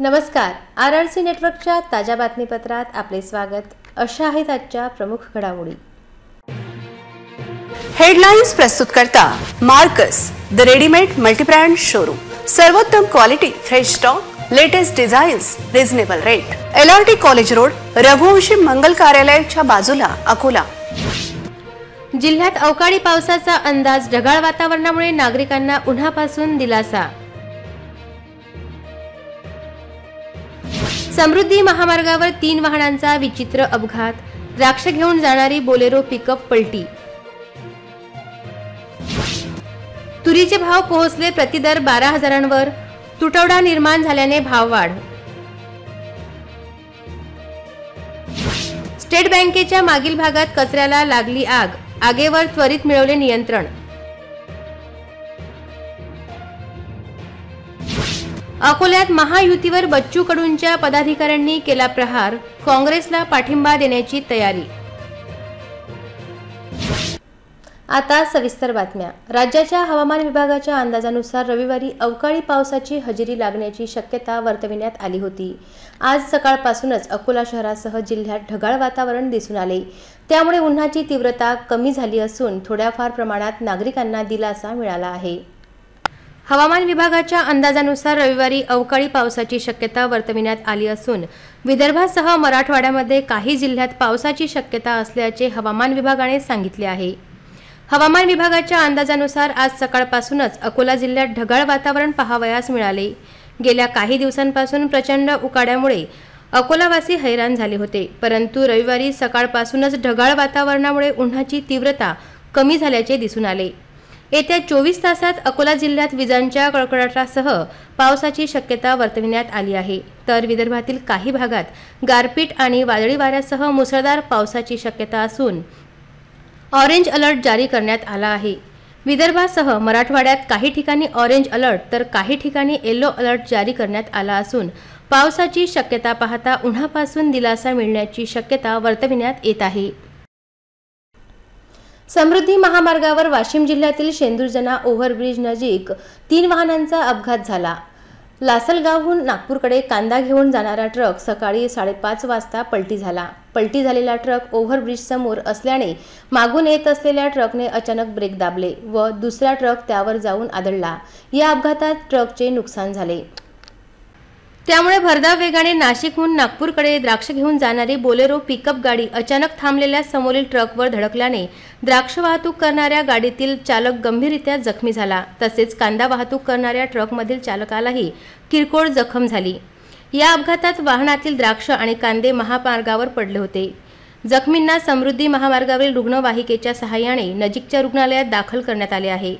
नमस्कार, RRC नेटवर्कच्या ताज्या बातमीपत्रात आपले स्वागत. अशा आहेत आजच्या प्रमुख घडामोडी. हेडलाइन्स प्रस्तुत करता Marcus the readymade multibrand showroom. सर्वोत्तम quality, fresh stock, latest designs, reasonable rate. LRT college road, Raghuvanshi Mangal कार्यालयाच्या बाजूला, अकोला. जिल्ह्यात अवकाळी पावसाचा अंदाज. ढगाळ वातावरणामुळे नागरिकांना उन्हापासून दिलासा. समृद्धी महामार्गावर 3 वाहनांचा विचित्र अपघात. द्राक्ष घेऊन जाणारी बोलेरो पिकअप पलटी. तुरीचे भाव पोहोचले प्रतिदर 12,000वर. तुटवडा निर्माण झाल्याने भाववाढ. स्टेट बँकेच्या मागील भागात कचऱ्याला लागली आग. आगीवर त्वरित मिळवले नियंत्रण. अकोल्यात महायुतीवर बच्चू कडूंच्या पदाधिकाऱ्यांनी केला प्रहार. काँग्रेसला पाठिंबा देण्याची तयारी. आता सविस्तर बातम्या. राज्याच्या हवामान विभागाच्या अंदाजानुसार रविवारी अवकाळी पावसाची हजेरी लागण्याची शक्यता वर्तविण्यात आली होती. आज सकाळपासूनच अकोला शहरासह जिल्ह्यात ढगाळ वातावरण दिसून आले. त्यामुळे उन्हाची तीव्रता कमी झाली असून थोड्याफार प्रमाणात नागरिकांना दिलासा मिळाला आहे. हवामान विभागाच्या अंदाजानुसार रविवारी अवकाळी पावसाची शक्यता वर्तविण्यात आली असून विदर्भासह मराठवाड्यामध्ये काही जिल्ह्यात पावसाची शक्यता असल्याचे हवामान विभागाने सांगितले आहे. हवामान विभागाच्या अंदाजानुसार आज सकाळपासूनच अकोला जिल्ह्यात ढगाळ वातावरण पाहावयास मिळाले. गेल्या काही दिवसांपासून प्रचंड उकाड्यामुळे अकोलावासी हैराण झाले होते, परंतु रविवारी सकाळपासूनच ढगाळ वातावरणामुळे उन्हाची तीव्रता कमी झाल्याचे दिसून आले. येत्या 24 तासात अकोला जिल्ह्यात विजांच्या कडकडाटासह पावसाची शक्यता वर्तविण्यात आली आहे. तर विदर्भातील काही भागात गारपीट आणि वादळी वाऱ्यासह मुसळधार पावसाची शक्यता असून ऑरेंज अलर्ट जारी करण्यात आला आहे. विदर्भासह मराठवाड्यात काही ठिकाणी ऑरेंज अलर्ट तर काही ठिकाणी येलो अलर्ट जारी करण्यात आला असून पावसाची शक्यता पाहता उन्हापासून दिलासा मिळण्याची शक्यता वर्तविण्यात येत आहे. समृद्धी महामार्गावर वाशिम जिल्ह्यातील शेंदुरजना ओव्हरब्रिज नजीक 3 वाहनांचा अपघात झाला. लासलगावहून नागपूरकडे कांदा घेऊन जाणारा ट्रक सकाळी 5:30 वाजता पलटी झाला. पलटी झालेला ट्रक ओव्हरब्रिज समोर असल्याने मागून येत असलेल्या ट्रकने अचानक ब्रेक दाबले व दुसरा ट्रक त्यावर जाऊन आदळला. या अपघातात ट्रकचे नुकसान झाले. त्यामुळे भरधाव वेगाने नाशिकहून नागपूरकडे द्राक्ष घेऊन जाणारी बोलेरो पिकअप गाडी अचानक थांबलेल्या समोरील ट्रकवर धडकल्याने द्राक्ष वाहतूक करणाऱ्या गाडीतील चालक गंभीररित्या जखमी झाला. तसेच कांदा वाहतूक करणाऱ्या ट्रकमधील चालकालाही किरकोळ जखम झाली. या अपघातात वाहनातील द्राक्ष आणि कांदे महामार्गावर पडले होते. जखमींना समृद्धी महामार्गावरील रुग्णवाहिकेच्या सहाय्याने नजीकच्या रुग्णालयात दाखल करण्यात आले आहे.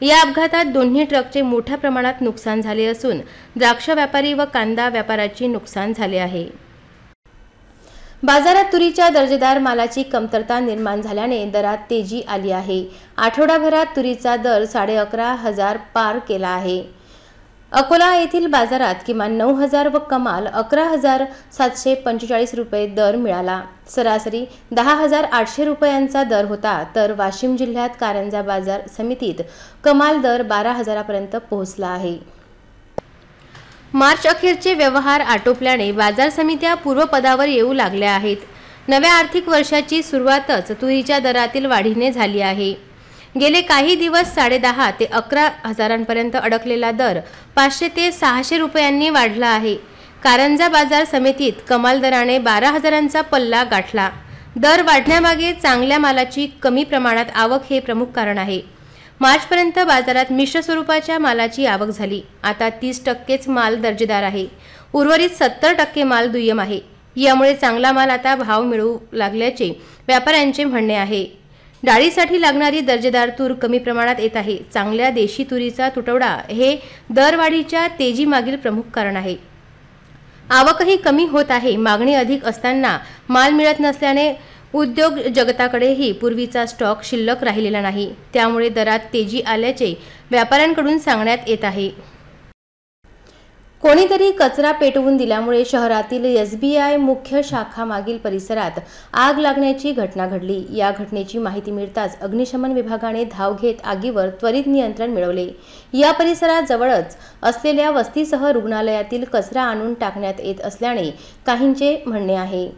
या अपघातात दोन्ही ट्रकचे मोठ्या प्रमाणात नुकसान झाले असून द्राक्ष व्यापारी व कांदा व्यापाराचे नुकसान झाले आहे. बाजारात तुरीच्या दर्जेदार मालाची कमतरता निर्माण झाल्याने दरात तेजी आली आहे. आठवडाभरात तुरीचा दर 11,500 पार केला आहे. अकोला येथील बाजारात किमान 9,000 व कमाल 11,745 रुपये दर मिळाला. सरासरी 10,800 रुपयांचा दर होता. तर वाशिम जिल्ह्यात कारंजा बाजार समितीत कमाल दर 12,000पर्यंत पोहोचला आहे. मार्च अखेरचे व्यवहार आटोपल्याने बाजार समित्या पूर्वपदावर येऊ लागल्या आहेत. नव्या आर्थिक वर्षाची सुरुवातच तुरीच्या दरातील वाढीने झाली आहे. गेले काही दिवस 10,500 ते 11,000पर्यंत अडकलेला दर 500 ते 600 रुपयांनी वाढला आहे. कारंजा बाजार समितीत कमाल दराने 12,000चा पल्ला गाठला. दर वाढण्यामागे चांगल्या मालाची कमी प्रमाणात आवक हे प्रमुख कारण आहे. मार्चपर्यंत बाजारात मिश्र स्वरूपाच्या मालाची आवक झाली. आता 30%च माल दर्जेदार आहे. उर्वरित 70% माल दुय्यम आहे. यामुळे चांगला माल आता भाव मिळू लागल्याचे व्यापाऱ्यांचे म्हणणे आहे. डाळीसाठी लागणारी दर्जेदार तूर कमी प्रमाणात येत आहे. चांगल्या देशी तुरीचा तुटवडा हे दरवाढीच्या तेजीमागील प्रमुख कारण आहे. आवकही कमी होत आहे. मागणी अधिक असताना माल मिळत नसल्याने उद्योग जगताकडेही पूर्वीचा स्टॉक शिल्लक राहिलेला नाही. त्यामुळे दरात तेजी आल्याचे व्यापाऱ्यांकडून सांगण्यात येत आहे. कोणीतरी कचरा पेटवून दिल्यामुळे शहरातील SBI मुख्य शाखा मागील परिसरात आग लागण्याची घटना घडली। या घटनेची माहिती मिळताच अग्निशमन विभागाने धाव घेत आगीवर त्वरित नियंत्रण मिळवले। या परिसरात जवळच असलेल्या वस्तीसह रुग्णालयातील कचरा आणून टाकण्यात येत असल्याने काहींचे म्हणणे आहे।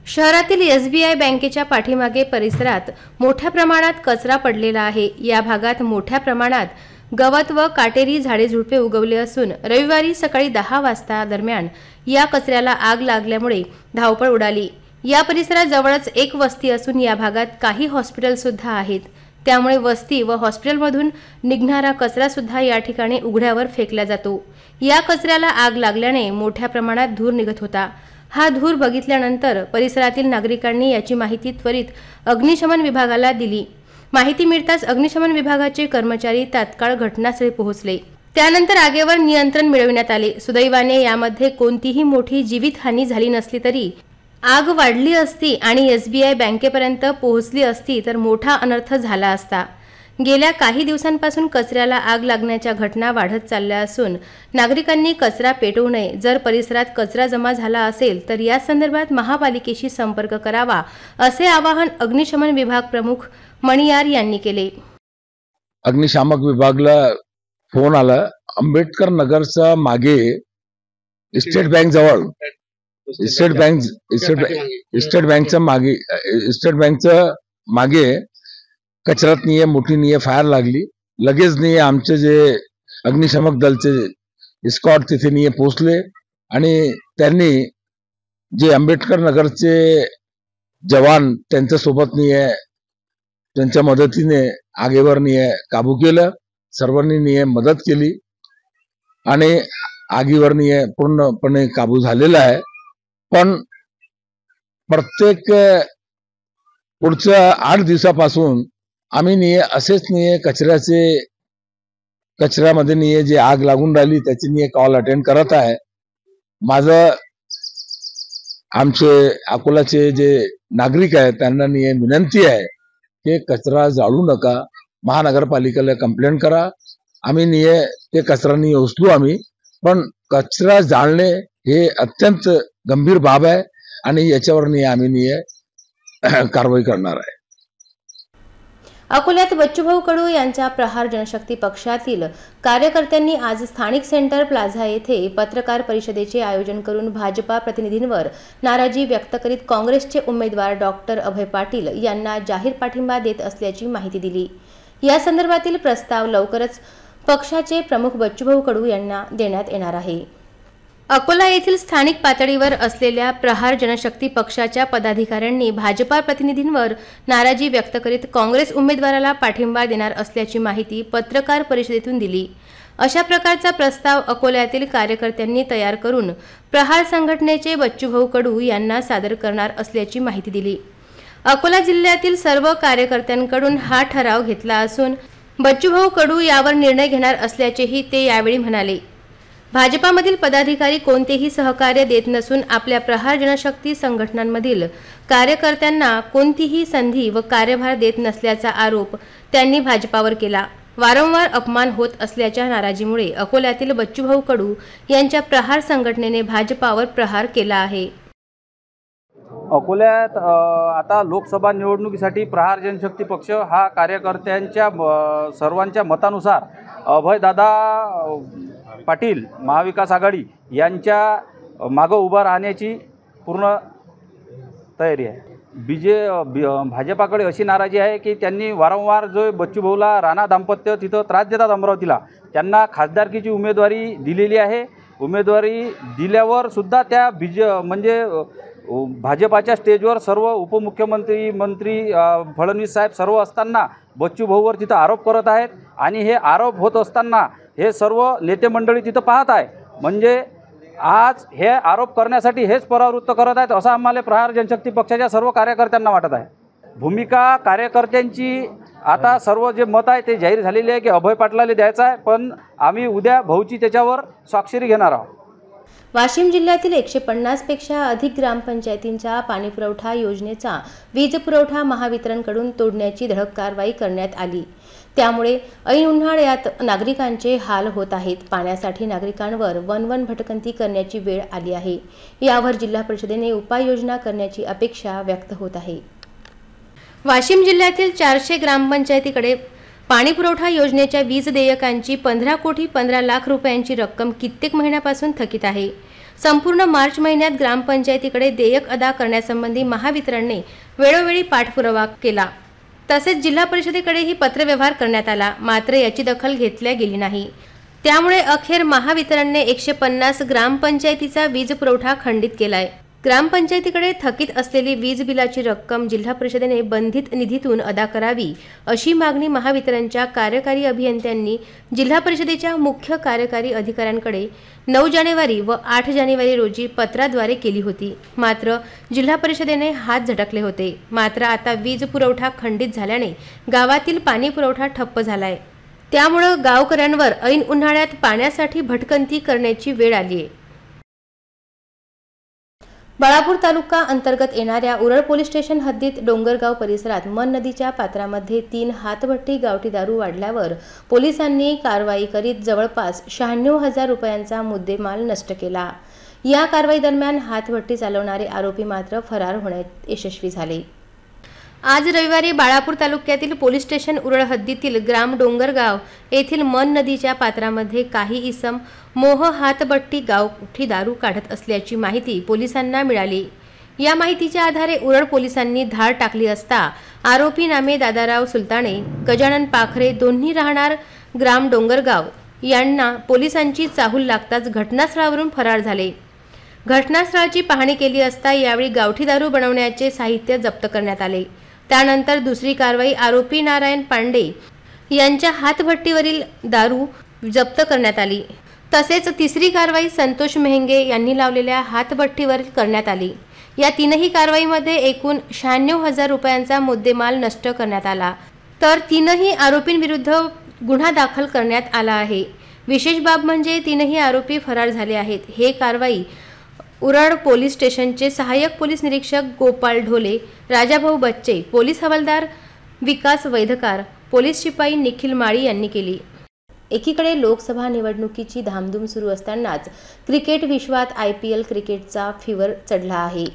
शहरातील SBI बँकेच्या पाठीमागे परिसरात मोठ्या प्रमाणात कचरा पडलेला आहे। या भागात मोठ्या प्रमाणात गवत व काटेरी झाडे झुडपे उगवले असून रविवारी सकाळी 10 वाजता दरम्यान या कचऱ्याला आग लागल्यामुळे धावपळ उडाली। या परिसरात जवळच एक वस्ती असून या भागात काही हॉस्पिटल सुद्धा आहेत, त्यामुळे वस्ती व हॉस्पिटलमधून निघणारा कचरा सुद्धा या ठिकाणी उघड्यावर फेकला जातो। या कचऱ्याला आग लागल्याने मोठ्या प्रमाणात धूर निघत होता। हा धूर बघितल्यानंतर परिसरातील नागरिकांनी याची माहिती त्वरित अग्निशमन विभागाला दिली। माहिती मिळताच अग्निशमन विभागाचे कर्मचारी तात्काळ घटनास्थळी पोहोचले। त्यानंतर आगीवर नियंत्रण मिळविण्यात आले। सुदैवाने यामध्ये कोणतीही मोठी जीवितहानी झाली नसली तरी आग वाढली असती आणि SBI बँकेपर्यंत पोहोचली असती तर मोठा अनर्थ झाला असता। गेल्या काही दिवसांपासून कचऱ्याला आग लागण्याच्या घटना वाढत चालल्या असून नागरिकांनी कचरा पेटवू नये। जर परिसरात कचरा जमा झाला असेल तर या संदर्भात महापालिकेशी संपर्क करावा, असे आवाहन अग्निशमन विभाग प्रमुख मणियार यांनी केले। अग्निशामक विभागला फोन आला, आंबेडकर नगरच्या मागे स्टेट बँक जवळ स्टेट बँकच्या मागे कचऱ्यात नाहीये, मोठी नाहीये, फायर लागली। लगेच नाहीये आमचे जे अग्निशामक दलचे स्क्वॉड तिथे नाहीये पोहोचले आणि त्यांनी जे आंबेडकर नगरचे जवान त्यांच्या सोबत नाहीये, त्यांच्या मदतीने आगीवर नाहीये काबू केलं। सर्वांनी नाहीये मदत केली आणि आगीवर नाहीये पूर्णपणे काबू झालेला आहे। पण प्रत्येक पुढच्या 8 दिवसापासून आम्ही नाहीये असेच नाहीये कचऱ्यामध्ये नाहीये जे आग लागून राहिली त्याची नाहीये कॉल अटेंड करत आहे। माझं आमचे अकोलाचे जे नागरिक आहेत त्यांना नाहीये विनंती आहे की कचरा जाळू नका, महानगरपालिकेला कंप्लेंट करा। आम्ही नाहीये ते कचरा नाही उचलू आम्ही, पण कचरा जाळणे हे अत्यंत गंभीर बाब आहे आणि याच्यावर नाहीये आम्ही नाहीये कारवाई करणार आहे। अकोल्यात बच्चूभाऊ कडू यांच्या प्रहार जनशक्ती पक्षातील कार्यकर्त्यांनी आज स्थानिक सेंटर प्लाझा येथे पत्रकार परिषदेचे आयोजन करून भाजपा प्रतिनिधींवर नाराजी व्यक्त करीत काँग्रेसचे उमेदवार डॉक्टर अभय पाटील यांना जाहीर पाठिंबा देत असल्याची माहिती दिली। या संदर्भातील प्रस्ताव लवकरच पक्षाचे प्रमुख बच्चूभाऊ कडू यांना देण्यात येणार आहे। अकोला येथील स्थानिक पातळीवर असलेल्या प्रहार जनशक्ती पक्षाच्या पदाधिकाऱ्यांनी भाजपा प्रतिनिधींवर नाराजी व्यक्त करीत काँग्रेस उमेदवाराला पाठिंबा देणार असल्याची माहिती पत्रकार परिषदेतून दिली। अशा प्रकारचा प्रस्ताव अकोल्यातील कार्यकर्त्यांनी तयार करून प्रहार संघटनेचे बच्चूभाऊ कडू यांना सादर करणार असल्याची माहिती दिली। अकोला जिल्ह्यातील सर्व कार्यकर्त्यांकडून हा ठराव घेतला असून बच्चूभाऊ कडू यावर निर्णय घेणार असल्याचेही ते यावेळी म्हणाले। भाजपामधील पदाधिकारी कोणतेही सहकार्य देत नसून आपल्या प्रहार जनशक्ती संघटनांमधील कार्यकर्त्यांना कोणतीही संधी व कार्यभार देत नसल्याचा आरोप त्यांनी भाजपावर केला। वारंवार अपमान होत असल्याच्या नाराजीमुळे अकोल्यातील बच्चूभाऊ कडू यांच्या प्रहार संघटनेने भाजपावर प्रहार केला आहे। अकोल्यात आता लोकसभा निवडणुकीसाठी प्रहार जनशक्ती पक्ष हा कार्यकर्त्यांच्या सर्वांच्या मतानुसार अभयदादा पाटील महाविकास आघाडी यांच्या मागं उभा राहण्याची पूर्ण तयारी आहे। भाजपाकडे अशी नाराजी आहे की त्यांनी वारंवार जो बच्चूभाऊला राणा दाम्पत्य तिथं त्रास देतात अमरावतीला, त्यांना खासदारकीची उमेदवारी दिलेली आहे। उमेदवारी दिल्यावर सुद्धा त्या म्हणजे भाजपाच्या स्टेजवर सर्व उपमुख्यमंत्री मंत्री फडणवीस साहेब सर्व असताना बच्चूभाऊवर तिथं आरोप करत आहेत आणि हे आरोप होत असताना हे सर्व नेते मंडळी तिथं पाहत आहे। म्हणजे आज हे आरोप करण्यासाठी हेच परावृत्त करत आहेत असं आम्हाला प्रहार जनशक्ती पक्षाच्या सर्व कार्यकर्त्यांना वाटत आहे। भूमिका कार्यकर्त्यांची आता सर्व जे मत आहे ते जाहीर झालेले आहे की अभय पाटलाला द्यायचा आहे, पण आम्ही उद्या भाऊची त्याच्यावर स्वाक्षरी घेणार आहोत। वाशिम जिल्ह्यातील 150 पेक्षा अधिक ग्रामपंचायतींच्या पाणीपुरवठा योजनेचा वीज पुरवठा महावितरणकडून तोडण्याची धडक कारवाई करण्यात आली। त्यामुळे ऐन उन्हाळ्यात नागरिकांचे हाल होत आहेत। पाण्यासाठी नागरिकांवर वन भटकंती करण्याची वेळ आली आहे। यावर जिल्हा परिषदेने उपाययोजना करण्याची अपेक्षा व्यक्त होत आहे। वाशिम जिल्ह्यातील 400 ग्रामपंचायतीकडे पाणीपुरवठा योजनेच्या वीज देयकांची 15 कोटी 15 लाख रुपयांची रक्कम कित्येक महिन्यापासून थकीत आहे। संपूर्ण मार्च महिन्यात ग्रामपंचायतीकडे देयक अदा करण्यासंबंधी महावितरणने वेळोवेळी पाठपुरावा केला। तसेच जिल्हा परिषदेकडेही पत्रव्यवहार करण्यात आला, मात्र याची दखल घेतली गेली नाही। त्यामुळे अखेर महावितरणने 150 ग्रामपंचायतीचा वीज पुरवठा खंडित केलाय। ग्रामपंचायतीकडे थकीत असलेली वीज बिलाची रक्कम जिल्हा परिषदेने बंधित निधीतून अदा करावी, अशी मागणी महावितरणच्या कार्यकारी अभियंत्यांनी जिल्हा परिषदेच्या मुख्य कार्यकारी अधिकाऱ्यांकडे 9 जानेवारी व 8 जानेवारी रोजी पत्राद्वारे केली होती। मात्र जिल्हा परिषदेने हात झटकले होते। मात्र आता वीज पुरवठा खंडित झाल्याने गावातील पाणी पुरवठा ठप्प झालाय। त्यामुळे गावकऱ्यांवर ऐन उन्हाळ्यात पाण्यासाठी भटकंती करण्याची वेळ आली आहे। बाळापूर तालुका अंतर्गत येणाऱ्या उरळ पोलीस स्टेशन हद्दीत डोंगरगाव परिसरात मन नदीच्या पात्रामध्ये 3 हातभट्टी गावठी दारू वाढल्यावर पोलिसांनी कारवाई करीत जवळपास 96,000 रुपयांचा मुद्देमाल नष्ट केला। या कारवाई दरम्यान हातभट्टी चालवणारे आरोपी मात्र फरार होण्यात यशस्वी झाले। आज रविवारी बाळापूर तालुक्यातील पोलीस स्टेशन उरळ हद्दीतील ग्राम डोंगरगाव येथील मन नदीच्या पात्रामध्ये काही इसम मोह हातभट्टी गावठी दारू काढत असल्याची माहिती पोलिसांना मिळाली। या माहितीच्या आधारे उरळ पोलिसांनी धाड टाकली असता आरोपी नामे दादाराव सुलताने, गजानन पाखरे दोन्ही राहणार ग्राम डोंगरगाव यांना पोलिसांची चाहूल लागताच घटनास्थळावरून फरार झाले। घटनास्थळाची पाहणी केली असता यावेळी गावठी दारू बनवण्याचे साहित्य जप्त करण्यात आले। त्यानंतर दुसरी कारवाई आरोपी नारायण पांडे यांच्या हातभट्टीवरील दारू जप्त करण्यात आली। तसेच तिसरी कारवाई संतोष मेहंगे यांनी लावलेल्या हातभट्टीवर करण्यात आली। या तीनही कारवाईमध्ये एकूण 96,000 रुपयांचा मुद्देमाल नष्ट करण्यात आला, तर तीनही आरोपींविरुद्ध गुन्हा दाखल करण्यात आला आहे। विशेष बाब म्हणजे तीनही आरोपी फरार झाले आहेत। हे कारवाई उरळ पोलीस स्टेशनचे सहाय्यक पोलीस निरीक्षक गोपाळ ढोले, राजाभाऊ बच्चे, पोलीस हवालदार विकास वैधकार, पोलीस शिपाई निखिल माळी यांनी केली। एकीकडे लोकसभा निवडणुकीची धामधूम सुरू असतानाच क्रिकेट विश्वात IPL क्रिकेटचा फीवर चढला आहे।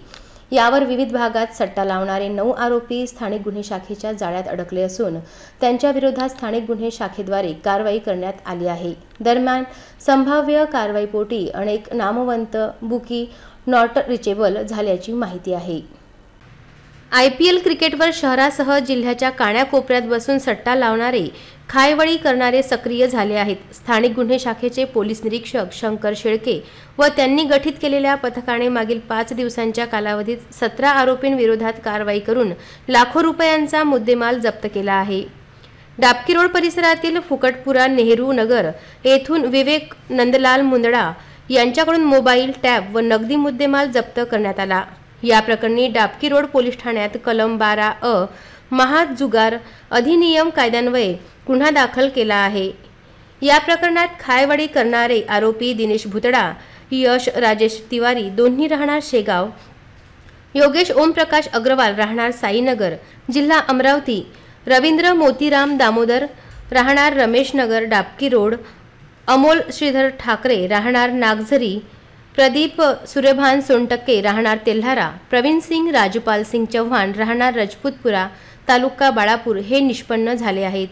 यावर विविध भागात सट्टा लावणारे 9 आरोपी स्थानिक गुन्हे शाखेच्या जाळ्यात अडकले असून त्यांच्या विरोधात स्थानिक गुन्हे शाखेद्वारे कारवाई करण्यात आली आहे। दरम्यान संभाव्य कारवाईपोटी अनेक नामवंत बुकी नॉट रिचेबल झाल्याची माहिती आहे। IPL क्रिकेटवर शहरासह जिल्ह्याच्या कानाकोपऱ्यात बसून सट्टा लावणारे, खायवळी करणारे सक्रिय झाले आहेत। स्थानिक गुन्हे शाखेचे पोलीस निरीक्षक शंकर शेळके व त्यांनी गठीत केलेल्या पथकाने मागील 5 दिवसांच्या कालावधीत 17 आरोपींविरोधात कारवाई करून लाखो रुपयांचा मुद्देमाल जप्त केला आहे। डाबकी रोड परिसरातील फुकटपुरा नेहरू नगर येथून विवेक नंदलाल मुंदडा यांच्याकडून मोबाईल, टॅब व नगदी मुद्देमाल जप्त करण्यात आला। या प्रकरणी डाबकी रोड पोलीस ठाण्यात कलम 12A महाजुगार अधिनियम कायद्यान्वये गुन्हा दाखल केला आहे। या प्रकरणात खायवाडी करणारे आरोपी दिनेश भुतडा, यश राजेश तिवारी दोन्ही राहणार शेगाव, योगेश ओमप्रकाश अग्रवाल राहणार साईनगर जिल्हा अमरावती, रवींद्र मोतीराम दामोदर राहणार रमेशनगर डाबकी रोड, अमोल श्रीधर ठाकरे राहणार नागझरी, प्रदीप सूर्यभान सोनटक्के राहणार तेल्हारा, प्रवीण सिंग राजपाल सिंग चव्हाण राहणार रजपूतपुरा तालुका बाळापूर हे निष्पन्न झाले आहेत।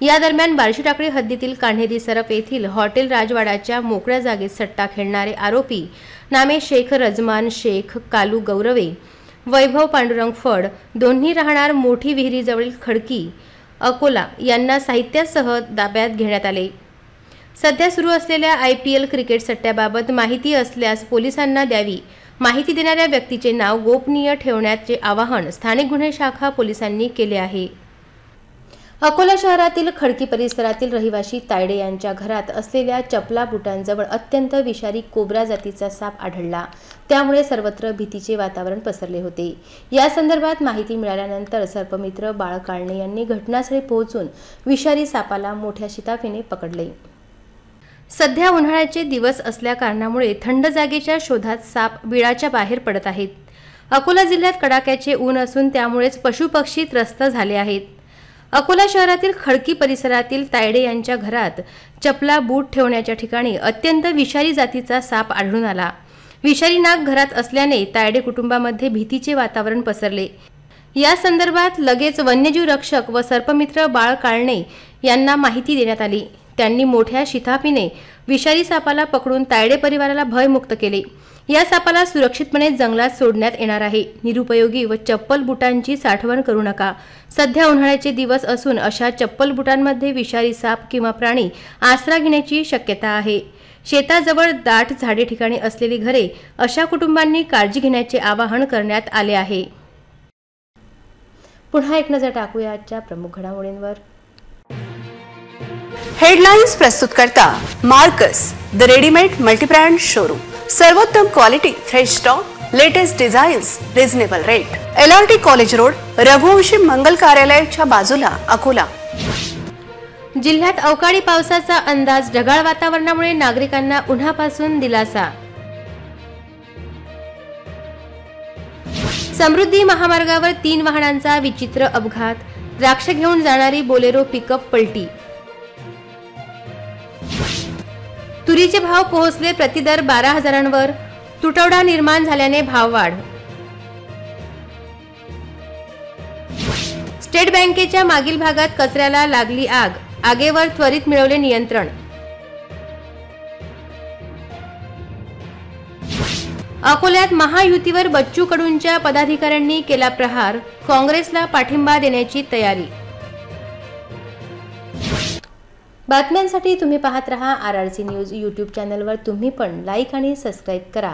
या दरम्यान बार्शी टाकळी हद्दीतील कान्हेरी सरप येथील हॉटेल राजवाडाच्या मोकळ्या जागेत सट्टा खेळणारे आरोपी नामे शेख रजमान शेख कालू गौरवे, वैभव पांडुरंग फड दोन्ही राहणार मोठी विहिरीजवळील खडकी अकोला यांना साहित्यासह ताब्यात घेण्यात आले। सध्या सुरू असलेल्या IPL क्रिकेट सट्ट्याबाबत माहिती असल्यास पोलिसांना द्यावी। माहिती देणाऱ्या व्यक्तीचे नाव गोपनीय ठेवण्याचे आवाहन स्थानिक गुन्हे शाखा पोलिसांनी केले आहे। अकोला शहरातील खडकी परिसरातील रहिवासी तायडे यांच्या घरात असलेल्या चपला बुटांजवळ अत्यंत विषारी कोब्रा जातीचा साप आढळला। त्यामुळे सर्वत्र भीतीचे वातावरण पसरले होते। या संदर्भात माहिती मिळाल्यानंतर सर्पमित्र बाळ काळणे यांनी घटनास्थळी पोहोचून विषारी सापाला मोठ्या शिताफीने पकडले। सध्या उन्हाळ्याचे दिवस असल्या कारणामुळे थंड जागेच्या शोधात साप बिळाच्या बाहेर पडत आहेत. अकोला जिल्ह्यात कडाक्याचे ऊन असून त्यामुळेच पशुपक्षी त्रस्त झाले आहेत. अकोला शहरातील खडकी परिसरातील तायडे यांच्या घरात चपला बूट ठेवण्याच्या ठिकाणी अत्यंत विषारी जातीचा साप आढळून आला. विषारी नाग घरात असल्याने तायडे कुटुंबामध्ये भीतीचे वातावरण पसरले. या संदर्भात लगेच वन्यजीव रक्षक व सर्पमित्र बाळ काळणे यांना माहिती देण्यात आली. त्यांनी मोठ्या शिताफीने विषारी सापाला पकडून तायडे परिवाराला भयमुक्त केले. या सापाला सुरक्षितपणे जंगलात सोडण्यात येणार आहे. निरुपयोगी व चप्पल बुटांची साठवण करू नका. सध्या उन्हाळ्याचे दिवस असून अशा चप्पल बुटांमध्ये विषारी साप किंवा प्राणी आसरा घेण्याची शक्यता आहे. शेताजवळ दाट झाडे ठिकाणी असलेली घरे अशा कुटुंबांनी काळजी घेण्याचे आवाहन करण्यात आले आहे. पुन्हा एक नजर टाकूया आजच्या प्रमुख घडामोडींवर. हेडलाइन्स प्रस्तुत करता Marcus the readymade multibrand showroom. सर्वोत्तम quality, fresh stock, latest designs, reasonable rate. LRT college road, Raghuvanshi Mangal कार्यालयाच्या बाजूला, अकोला. जिल्ह्यात अवकाळी पावसाचा अंदाज. ढगाळ वातावरणामुळे नागरिकांना उन्हापासून दिलासा. समृद्धी महामार्गावर 3 वाहनांचा विचित्र अपघात. द्राक्ष घेऊन जाणारी बोलेरो पिकअप पलटी. तुरीचे भाव पोहोचले प्रतिदर 12,000वर. तुटवडा निर्माण झाल्याने भाववाढ. स्टेट बँकेच्या मागील भागात कचऱ्याला लागली आग. आगीवर त्वरित मिळवले नियंत्रण. अकोल्यात महायुतीवर बच्चू कडूंच्या पदाधिकाऱ्यांनी केला प्रहार. काँग्रेसला पाठिंबा देण्याची तयारी. बातम्यांसाठी तुम्ही पाहत रहा RRC न्यूज. यूट्यूब चॅनलवर तुम्ही पण लाईक आणि सबस्क्राईब करा.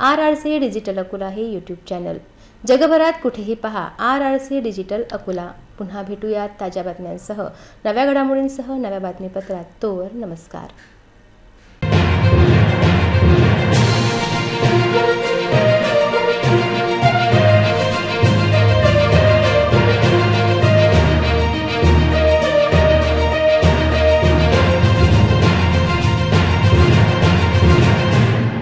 RRC डिजिटल अकोला हे यूट्यूब चॅनल. जगभरात कुठेही पहा RRC डिजिटल अकोला. पुन्हा भेटूयात ताज्या बातम्यांसह, नव्या घडामोडींसह, नव्या बातमीपत्रात. तोवर नमस्कार.